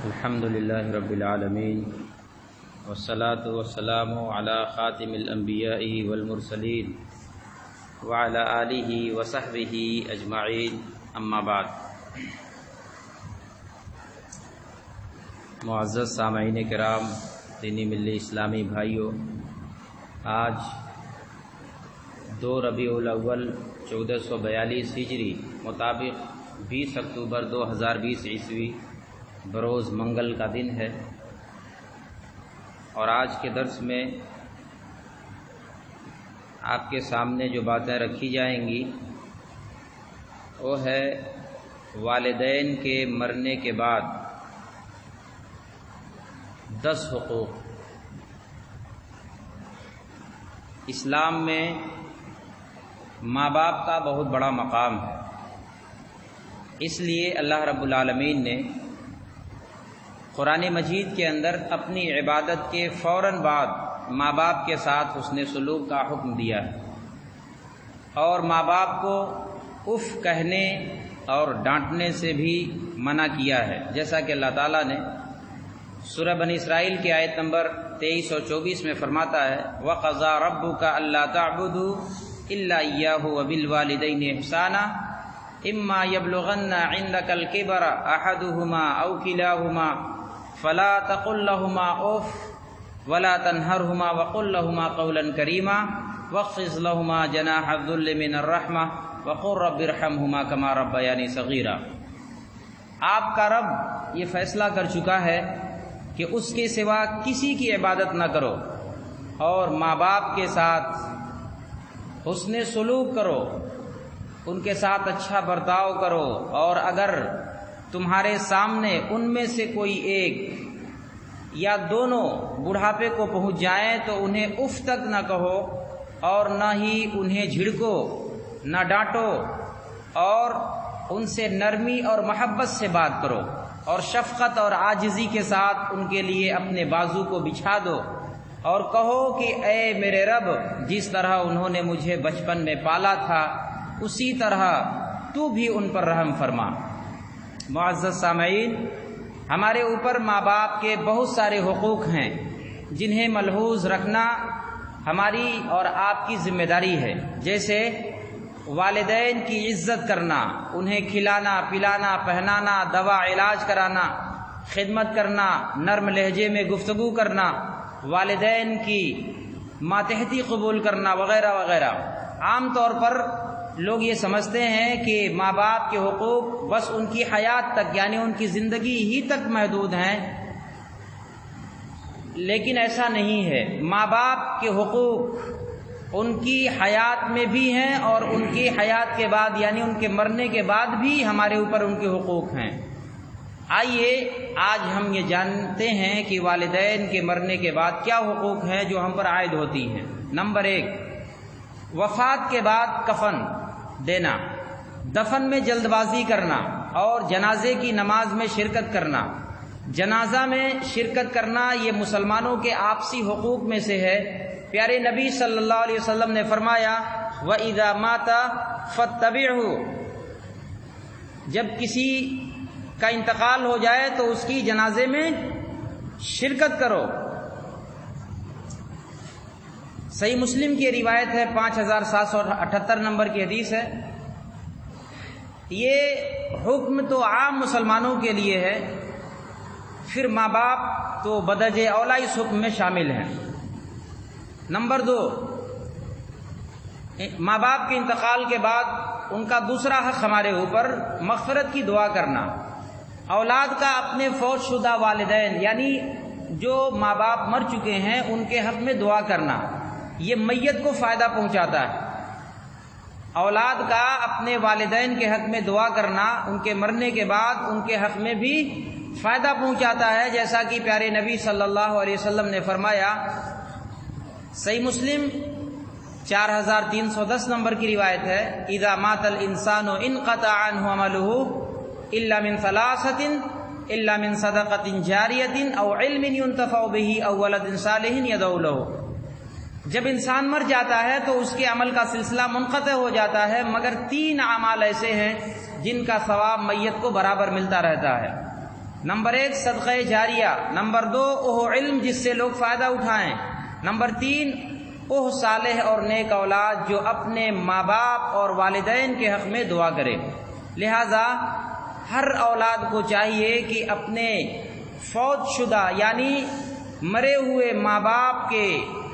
الحمد للہ رب العالمین والصلاة والسلام علی خاتم الانبیاء والمرسلین وعلی آلہ وصحبہ اجمعین، اما بعد۔ معزز سامعین کرام، دینی ملی اسلامی بھائیوں، آج 2 ربیع الاول 1442 ہجری مطابق 20 اکتوبر 2020 عیسوی بروز منگل کا دن ہے، اور آج کے درس میں آپ کے سامنے جو باتیں رکھی جائیں گی وہ ہے والدین کے مرنے کے بعد 10 حقوق۔ اسلام میں ماں باپ کا بہت بڑا مقام ہے، اس لیے اللہ رب العالمین نے قرآن مجید کے اندر اپنی عبادت کے فوراً بعد ماں باپ کے ساتھ حسن سلوک کا حکم دیا ہے، اور ماں باپ کو اف کہنے اور ڈانٹنے سے بھی منع کیا ہے، جیسا کہ اللہ تعالیٰ نے سورہ بنی اسرائیل کی آیت نمبر 23 اور 24 میں فرماتا ہے وَقَضَىٰ رَبُّكَ أَلَّا تَعْبُدُوا إِلَّا إِيَّاهُ وَبِالْوَالِدَيْنِ إِحْسَانًا إِمَّا يَبْلُغَنَّ عِندَكَ الْكِبَرَ أَحَدُهُمَا أَوْ كِلَاهُمَا فلا تقل لهما اف ولا تنهرهما وقل لهما قولا كريما واخفض لهما جناح الذل من الرحمة وقل رب ارحمهما كما ربياني صغيرا۔ آپ کا رب یہ فیصلہ کر چکا ہے کہ اس کے سوا کسی کی عبادت نہ کرو، اور ماں باپ کے ساتھ حسن سلوک کرو، ان کے ساتھ اچھا برتاؤ کرو، اور اگر تمہارے سامنے ان میں سے کوئی ایک یا دونوں بڑھاپے کو پہنچ جائیں تو انہیں اف تک نہ کہو، اور نہ ہی انہیں جھڑکو، نہ ڈانٹو، اور ان سے نرمی اور محبت سے بات کرو، اور شفقت اور عاجزی کے ساتھ ان کے لیے اپنے بازو کو بچھا دو، اور کہو کہ اے میرے رب، جس طرح انہوں نے مجھے بچپن میں پالا تھا اسی طرح تو بھی ان پر رحم فرما۔ معزز سامعین، ہمارے اوپر ماں باپ کے بہت سارے حقوق ہیں جنہیں ملحوظ رکھنا ہماری اور آپ کی ذمہ داری ہے، جیسے والدین کی عزت کرنا، انہیں کھلانا پلانا پہنانا، دوا علاج کرانا، خدمت کرنا، نرم لہجے میں گفتگو کرنا، والدین کی ماتحتی قبول کرنا وغیرہ وغیرہ۔ عام طور پر لوگ یہ سمجھتے ہیں کہ ماں باپ کے حقوق بس ان کی حیات تک، یعنی ان کی زندگی ہی تک محدود ہیں، لیکن ایسا نہیں ہے۔ ماں باپ کے حقوق ان کی حیات میں بھی ہیں، اور ان کی حیات کے بعد یعنی ان کے مرنے کے بعد بھی ہمارے اوپر ان کے حقوق ہیں۔ آئیے آج ہم یہ جانتے ہیں کہ والدین کے مرنے کے بعد کیا حقوق ہیں جو ہم پر عائد ہوتی ہیں۔ نمبر 1، وفات کے بعد کفن دینا، دفن میں جلد بازی کرنا، اور جنازے کی نماز میں شرکت کرنا۔ جنازہ میں شرکت کرنا یہ مسلمانوں کے آپسی حقوق میں سے ہے۔ پیارے نبی صلی اللہ علیہ وسلم نے فرمایا وَإِذَا مَاتَ فَاتَّبِعْهُ، جب کسی کا انتقال ہو جائے تو اس کی جنازے میں شرکت کرو۔ صحیح مسلم کی روایت ہے، 5778 نمبر کی حدیث ہے۔ یہ حکم تو عام مسلمانوں کے لیے ہے، پھر ماں باپ تو بدرجہ اولیٰ اس حکم میں شامل ہیں۔ نمبر 2، ماں باپ کے انتقال کے بعد ان کا دوسرا حق ہمارے اوپر مغفرت کی دعا کرنا۔ اولاد کا اپنے فوت شدہ والدین یعنی جو ماں باپ مر چکے ہیں ان کے حق میں دعا کرنا، یہ میت کو فائدہ پہنچاتا ہے۔ اولاد کا اپنے والدین کے حق میں دعا کرنا ان کے مرنے کے بعد ان کے حق میں بھی فائدہ پہنچاتا ہے، جیسا کہ پیارے نبی صلی اللہ علیہ وسلم نے فرمایا۔ صحیح مسلم 4310 نمبر کی روایت ہے اذا مات الانسان انقطع عنه عمله الا من ثلاثه الا من صدقة جاریة او علم ينتفع به او ولد صالح يدعو له۔ جب انسان مر جاتا ہے تو اس کے عمل کا سلسلہ منقطع ہو جاتا ہے، مگر 3 اعمال ایسے ہیں جن کا ثواب میت کو برابر ملتا رہتا ہے۔ نمبر 1 صدقہ جاریہ، نمبر 2 وہ علم جس سے لوگ فائدہ اٹھائیں، نمبر 3 وہ صالح اور نیک اولاد جو اپنے ماں باپ اور والدین کے حق میں دعا کرے۔ لہذا ہر اولاد کو چاہیے کہ اپنے فوت شدہ یعنی مرے ہوئے ماں باپ کے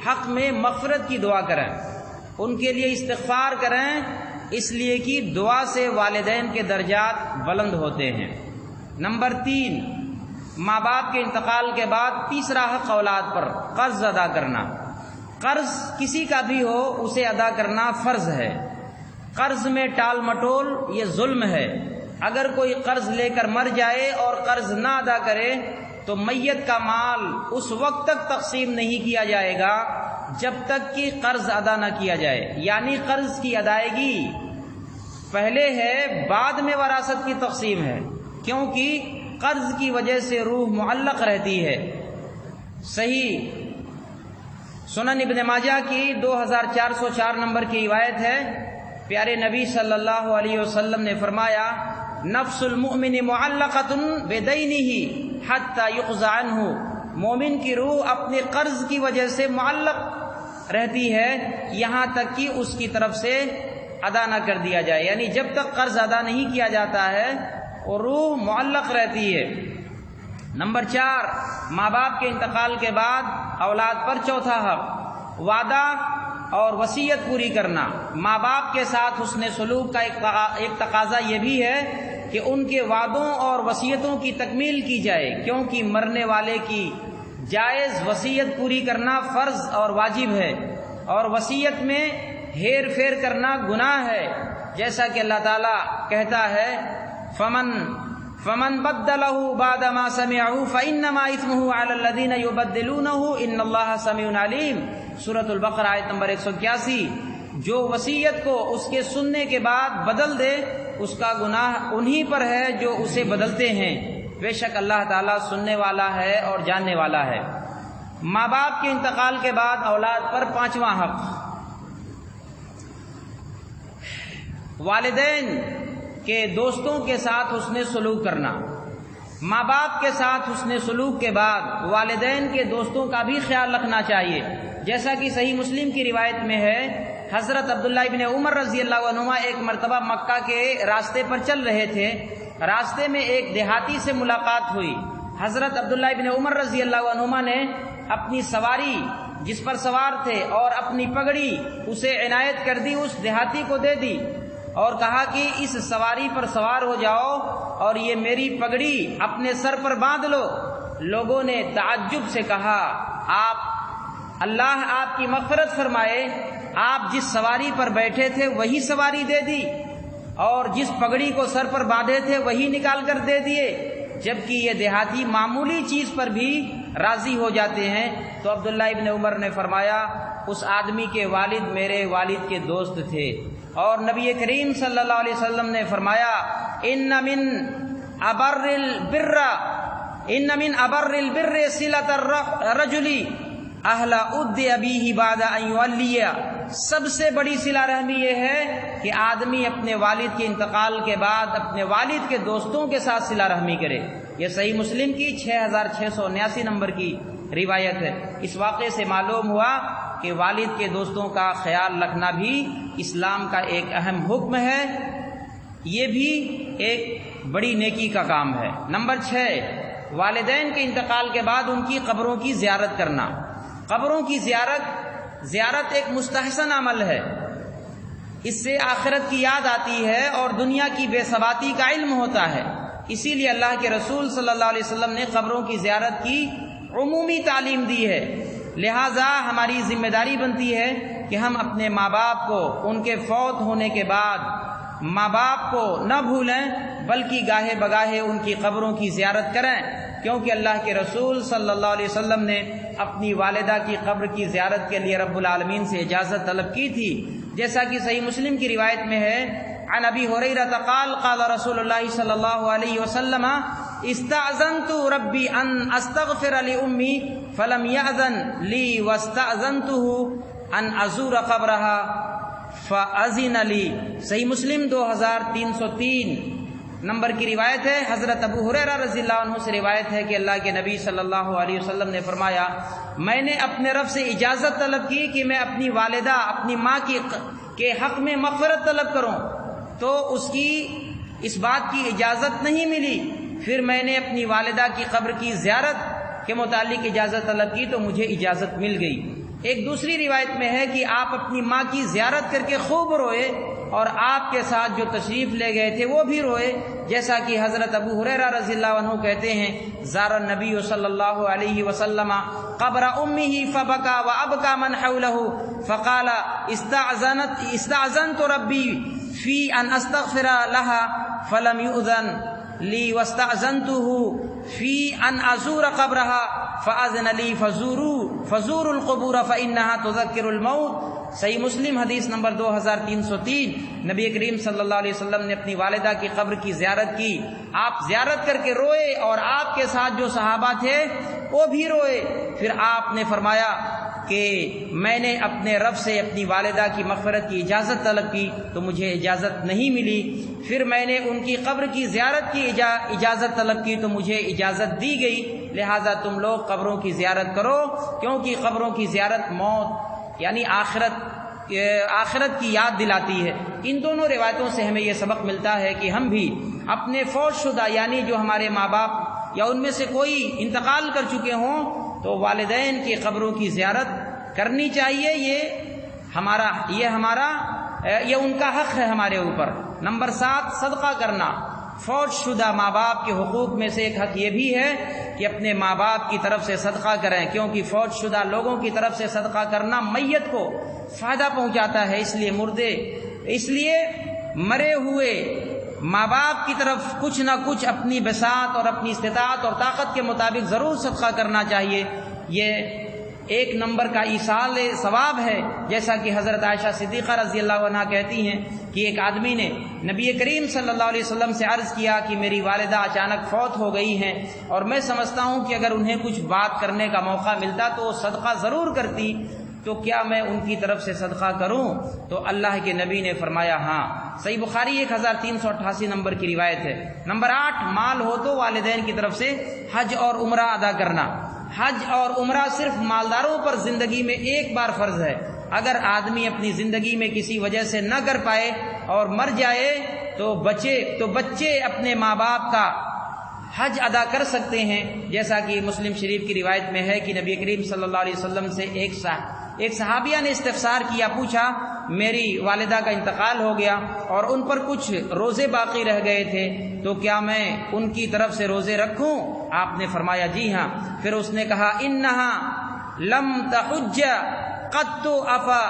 حق میں مغفرت کی دعا کریں، ان کے لیے استغفار کریں، اس لیے کہ دعا سے والدین کے درجات بلند ہوتے ہیں۔ نمبر 3 ماں باپ کے انتقال کے بعد تیسرا حق اولاد پر قرض ادا کرنا۔ قرض کسی کا بھی ہو اسے ادا کرنا فرض ہے۔ قرض میں ٹال مٹول یہ ظلم ہے۔ اگر کوئی قرض لے کر مر جائے اور قرض نہ ادا کرے تو میت کا مال اس وقت تک تقسیم نہیں کیا جائے گا جب تک کہ قرض ادا نہ کیا جائے، یعنی قرض کی ادائیگی پہلے ہے، بعد میں وراثت کی تقسیم ہے، کیونکہ قرض کی وجہ سے روح معلق رہتی ہے۔ صحیح سنن ابن ماجہ کی 2404 نمبر کی روایت ہے، پیارے نبی صلی اللہ علیہ وسلم نے فرمایا نفس المؤمن معلقۃ بدینہ حتی یقضى عنہ، مومن کی روح اپنے قرض کی وجہ سے معلق رہتی ہے یہاں تک کہ اس کی طرف سے ادا نہ کر دیا جائے، یعنی جب تک قرض ادا نہیں کیا جاتا ہے وہ روح معلق رہتی ہے۔ نمبر 4 ماں باپ کے انتقال کے بعد اولاد پر چوتھا حق وعدہ اور وصیت پوری کرنا۔ ماں باپ کے ساتھ حسن سلوک کا ایک تقاضا یہ بھی ہے کہ ان کے وعدوں اور وصیتوں کی تکمیل کی جائے، کیونکہ مرنے والے کی جائز وصیت پوری کرنا فرض اور واجب ہے، اور وصیت میں ہیر پھیر کرنا گناہ ہے، جیسا کہ اللہ تعالیٰ کہتا ہے فمن بدلہ بعد ما سمعہ فانما اثمہ علی الذین یبدلونہ ان اللہ سمیع علیم، سورۃ البقرہ آیت نمبر 181۔ جو وصیت کو اس کے سننے کے بعد بدل دے اس کا گناہ انہی پر ہے جو اسے بدلتے ہیں، بے شک اللہ تعالیٰ سننے والا ہے اور جاننے والا ہے۔ ماں باپ کے انتقال کے بعد اولاد پر 5واں حق والدین کے دوستوں کے ساتھ حسن سلوک کرنا۔ ماں باپ کے ساتھ حسن سلوک کے بعد والدین کے دوستوں کا بھی خیال رکھنا چاہیے، جیسا کہ صحیح مسلم کی روایت میں ہے، حضرت عبداللہ ابن عمر رضی اللہ عنہما ایک مرتبہ مکہ کے راستے پر چل رہے تھے، راستے میں ایک دیہاتی سے ملاقات ہوئی۔ حضرت عبداللہ ابن عمر رضی اللہ عنہما نے اپنی سواری جس پر سوار تھے اور اپنی پگڑی اسے عنایت کر دی، اس دیہاتی کو دے دی اور کہا کہ اس سواری پر سوار ہو جاؤ اور یہ میری پگڑی اپنے سر پر باندھ لو۔ لوگوں نے تعجب سے کہا اللہ آپ کی مغفرت فرمائے، آپ جس سواری پر بیٹھے تھے وہی سواری دے دی اور جس پگڑی کو سر پر باندھے تھے وہی نکال کر دے دیے، جبکہ یہ دیہاتی معمولی چیز پر بھی راضی ہو جاتے ہیں۔ تو عبداللہ ابن عمر نے فرمایا اس آدمی کے والد میرے والد کے دوست تھے، اور نبی کریم صلی اللہ علیہ وسلم نے فرمایا ان من ابر البر صلۃ الرجل اہل اد ابیہ بعد ان یولی، سب سے بڑی صلہ رحمی یہ ہے کہ آدمی اپنے والد کے انتقال کے بعد اپنے والد کے دوستوں کے ساتھ صلہ رحمی کرے۔ یہ صحیح مسلم کی 6679 نمبر کی روایت ہے۔ اس واقعے سے معلوم ہوا کہ والد کے دوستوں کا خیال رکھنا بھی اسلام کا ایک اہم حکم ہے، یہ بھی ایک بڑی نیکی کا کام ہے۔ نمبر 6 والدین کے انتقال کے بعد ان کی قبروں کی زیارت کرنا۔ قبروں کی زیارت ایک مستحسن عمل ہے، اس سے آخرت کی یاد آتی ہے اور دنیا کی بے ثباتی کا علم ہوتا ہے۔ اسی لیے اللہ کے رسول صلی اللہ علیہ وسلم نے قبروں کی زیارت کی عمومی تعلیم دی ہے، لہٰذا ہماری ذمہ داری بنتی ہے کہ ہم اپنے ماں باپ کو ان کے فوت ہونے کے بعد ماں باپ کو نہ بھولیں، بلکہ گاہے بگاہے ان کی قبروں کی زیارت کریں، کیونکہ اللہ کے رسول صلی اللہ علیہ وسلم نے اپنی والدہ کی قبر کی زیارت کے لیے رب العالمین سے اجازت طلب کی تھی، جیسا کہ صحیح مسلم کی روایت میں ہے عن ابی ہریرہ قال قال رسول اللہ صلی اللہ علیہ وسلم استأذنت ربی ان استغفر لأمی فلم یأذن لی واستأذنته ان ازور قبرها فأذن لی۔ صحیح مسلم 2303۔ نمبر کی روایت ہے، حضرت ابو ہریرہ رضی اللہ عنہ سے روایت ہے کہ اللہ کے نبی صلی اللہ علیہ وسلم نے فرمایا، میں نے اپنے رب سے اجازت طلب کی کہ میں اپنی والدہ، اپنی ماں کے حق میں مغفرت طلب کروں، تو اس کی اس بات کی اجازت نہیں ملی۔ پھر میں نے اپنی والدہ کی قبر کی زیارت کے متعلق اجازت طلب کی تو مجھے اجازت مل گئی۔ ایک دوسری روایت میں ہے کہ آپ اپنی ماں کی زیارت کر کے خوب روئے، اور آپ کے ساتھ جو تشریف لے گئے تھے وہ بھی روئے، جیسا کہ حضرت ابو ہریرہ رضی اللہ عنہ کہتے ہیں، زار النبی صلی اللہ علیہ وسلم قبر امہ فبکا وابکا من حولہ فقال استأذنت ربی فی ان استغفر لها فلم یؤذن لی واستأذنته فی ان ازور قبرها فاذن لی فزوروا القبور فانها تذکر الموت۔ صحیح مسلم حدیث نمبر 2303۔ نبی کریم صلی اللہ علیہ وسلم نے اپنی والدہ کی قبر کی زیارت کی، آپ زیارت کر کے روئے اور آپ کے ساتھ جو صحابہ تھے وہ بھی روئے۔ پھر آپ نے فرمایا کہ میں نے اپنے رب سے اپنی والدہ کی مغفرت کی اجازت طلب کی تو مجھے اجازت نہیں ملی، پھر میں نے ان کی قبر کی زیارت کی اجازت طلب کی تو مجھے اجازت دی گئی، لہٰذا تم لوگ قبروں کی زیارت کرو، کیونکہ قبروں کی زیارت موت یعنی آخرت کی یاد دلاتی ہے۔ ان دونوں روایتوں سے ہمیں یہ سبق ملتا ہے کہ ہم بھی اپنے فوت شدہ یعنی جو ہمارے ماں باپ یا ان میں سے کوئی انتقال کر چکے ہوں تو والدین کی قبروں کی زیارت کرنی چاہیے، یہ ان کا حق ہے ہمارے اوپر۔ نمبر 7، صدقہ کرنا۔ فوت شدہ ماں باپ کے حقوق میں سے ایک حق یہ بھی ہے کہ اپنے ماں باپ کی طرف سے صدقہ کریں، کیونکہ فوت شدہ لوگوں کی طرف سے صدقہ کرنا میت کو فائدہ پہنچاتا ہے، اس لیے مرے ہوئے ماں باپ کی طرف کچھ نہ کچھ اپنی بساط اور اپنی استطاعت اور طاقت کے مطابق ضرور صدقہ کرنا چاہیے۔ یہ ایک نمبر کا ایصال ثواب ہے، جیسا کہ حضرت عائشہ صدیقہ رضی اللہ عنہا کہتی ہیں کہ ایک آدمی نے نبی کریم صلی اللہ علیہ وسلم سے عرض کیا کہ میری والدہ اچانک فوت ہو گئی ہیں اور میں سمجھتا ہوں کہ اگر انہیں کچھ بات کرنے کا موقع ملتا تو وہ صدقہ ضرور کرتی، تو کیا میں ان کی طرف سے صدقہ کروں؟ تو اللہ کے نبی نے فرمایا ہاں۔ صحیح بخاری 1388 نمبر کی روایت ہے۔ نمبر 8، مال ہو تو والدین کی طرف سے حج اور عمرہ ادا کرنا۔ حج اور عمرہ صرف مالداروں پر زندگی میں ایک بار فرض ہے، اگر آدمی اپنی زندگی میں کسی وجہ سے نہ کر پائے اور مر جائے تو بچے اپنے ماں باپ کا حج ادا کر سکتے ہیں، جیسا کہ مسلم شریف کی روایت میں ہے کہ نبی کریم صلی اللہ علیہ وسلم سے ایک صحابیہ نے استفسار کیا، پوچھا میری والدہ کا انتقال ہو گیا اور ان پر کچھ روزے باقی رہ گئے تھے تو کیا میں ان کی طرف سے روزے رکھوں؟ آپ نے فرمایا جی ہاں۔ پھر اس نے کہا انہا لم تحج قط افا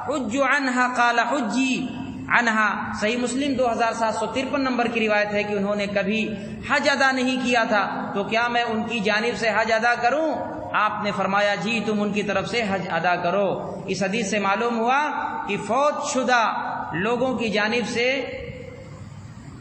حج عنہا قال حجی عنہا۔ صحیح مسلم 2753 نمبر کی روایت ہے کہ انہوں نے کبھی حج ادا نہیں کیا تھا تو کیا میں ان کی جانب سے حج ادا کروں؟ آپ نے فرمایا جی تم ان کی طرف سے حج ادا کرو۔ اس حدیث سے معلوم ہوا کہ فوت شدہ لوگوں کی جانب سے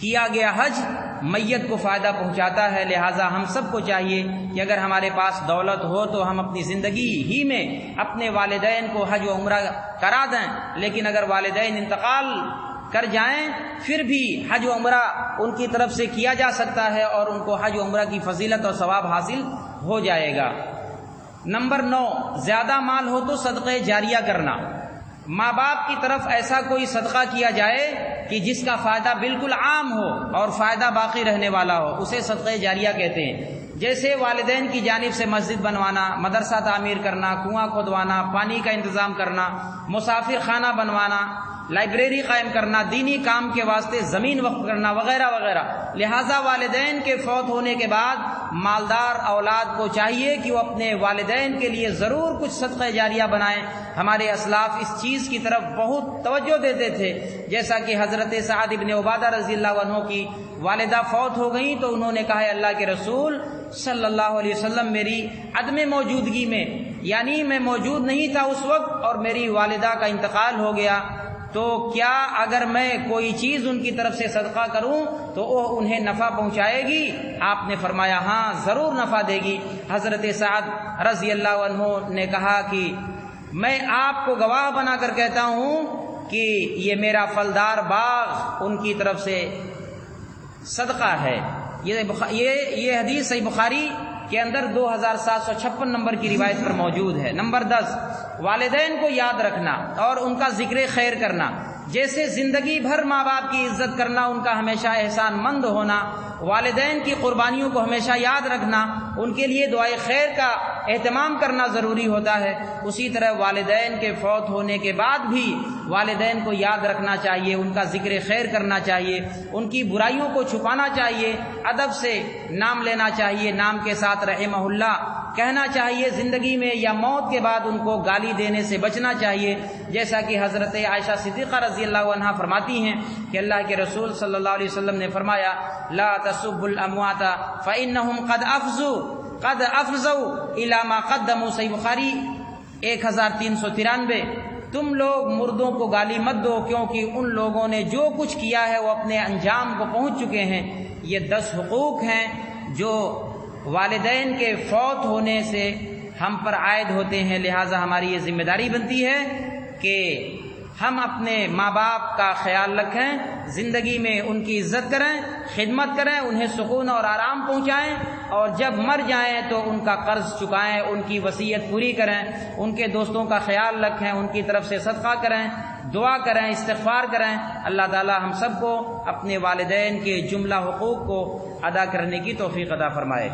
کیا گیا حج میت کو فائدہ پہنچاتا ہے، لہٰذا ہم سب کو چاہیے کہ اگر ہمارے پاس دولت ہو تو ہم اپنی زندگی ہی میں اپنے والدین کو حج و عمرہ کرا دیں، لیکن اگر والدین انتقال کر جائیں پھر بھی حج و عمرہ ان کی طرف سے کیا جا سکتا ہے اور ان کو حج و عمرہ کی فضیلت اور ثواب حاصل ہو جائے گا۔ نمبر 9، زیادہ مال ہو تو صدقہ جاریہ کرنا۔ ماں باپ کی طرف ایسا کوئی صدقہ کیا جائے کہ جس کا فائدہ بالکل عام ہو اور فائدہ باقی رہنے والا ہو، اسے صدقہ جاریہ کہتے ہیں۔ جیسے والدین کی جانب سے مسجد بنوانا، مدرسہ تعمیر کرنا، کنواں کھودوانا، پانی کا انتظام کرنا، مسافر خانہ بنوانا، لائبریری قائم کرنا، دینی کام کے واسطے زمین وقف کرنا وغیرہ وغیرہ۔ لہٰذا والدین کے فوت ہونے کے بعد مالدار اولاد کو چاہیے کہ وہ اپنے والدین کے لیے ضرور کچھ صدقہ جاریہ بنائیں۔ ہمارے اسلاف اس چیز کی طرف بہت توجہ دیتے تھے، جیسا کہ حضرت سعد بن عبادہ رضی اللہ عنہ کی والدہ فوت ہو گئیں تو انہوں نے کہا ہے اللہ کے رسول صلی اللہ علیہ وسلم میری عدم موجودگی میں، یعنی میں موجود نہیں تھا اس وقت اور میری والدہ کا انتقال ہو گیا، تو کیا اگر میں کوئی چیز ان کی طرف سے صدقہ کروں تو وہ انہیں نفع پہنچائے گی؟ آپ نے فرمایا ہاں ضرور نفع دے گی۔ حضرت سعد رضی اللہ عنہ نے کہا کہ میں آپ کو گواہ بنا کر کہتا ہوں کہ یہ میرا پھلدار باغ ان کی طرف سے صدقہ ہے۔ یہ حدیث صحیح بخاری کے اندر 2756 نمبر کی روایت پر موجود ہے۔ نمبر 10، والدین کو یاد رکھنا اور ان کا ذکر خیر کرنا، جیسے زندگی بھر ماں باپ کی عزت کرنا، ان کا ہمیشہ احسان مند ہونا، والدین کی قربانیوں کو ہمیشہ یاد رکھنا، ان کے لیے دعائے خیر کا اہتمام کرنا ضروری ہوتا ہے۔ اسی طرح والدین کے فوت ہونے کے بعد بھی والدین کو یاد رکھنا چاہیے، ان کا ذکر خیر کرنا چاہیے، ان کی برائیوں کو چھپانا چاہیے، ادب سے نام لینا چاہیے، نام کے ساتھ رحمہ اللہ کہنا چاہیے، زندگی میں یا موت کے بعد ان کو گالی دینے سے بچنا چاہیے، جیسا کہ حضرت عائشہ صدیقہ رضی اللہ عنہا فرماتی ہیں کہ اللہ کے رسول صلی اللہ علیہ وسلم نے فرمایا، لا تسبوا الاموات فانہم قد افضوا الی ما قدموا، صحیح بخاری 1393۔ تم لوگ مردوں کو گالی مت دو، کیونکہ ان لوگوں نے جو کچھ کیا ہے وہ اپنے انجام کو پہنچ چکے ہیں۔ یہ 10 حقوق ہیں جو والدین کے فوت ہونے سے ہم پر عائد ہوتے ہیں، لہٰذا ہماری یہ ذمہ داری بنتی ہے کہ ہم اپنے ماں باپ کا خیال رکھیں، زندگی میں ان کی عزت کریں، خدمت کریں، انہیں سکون اور آرام پہنچائیں، اور جب مر جائیں تو ان کا قرض چکائیں، ان کی وصیت پوری کریں، ان کے دوستوں کا خیال رکھیں، ان کی طرف سے صدقہ کریں، دعا کریں، استغفار کریں۔ اللہ تعالی ہم سب کو اپنے والدین کے جملہ حقوق کو ادا کرنے کی توفیق عطا فرمائے۔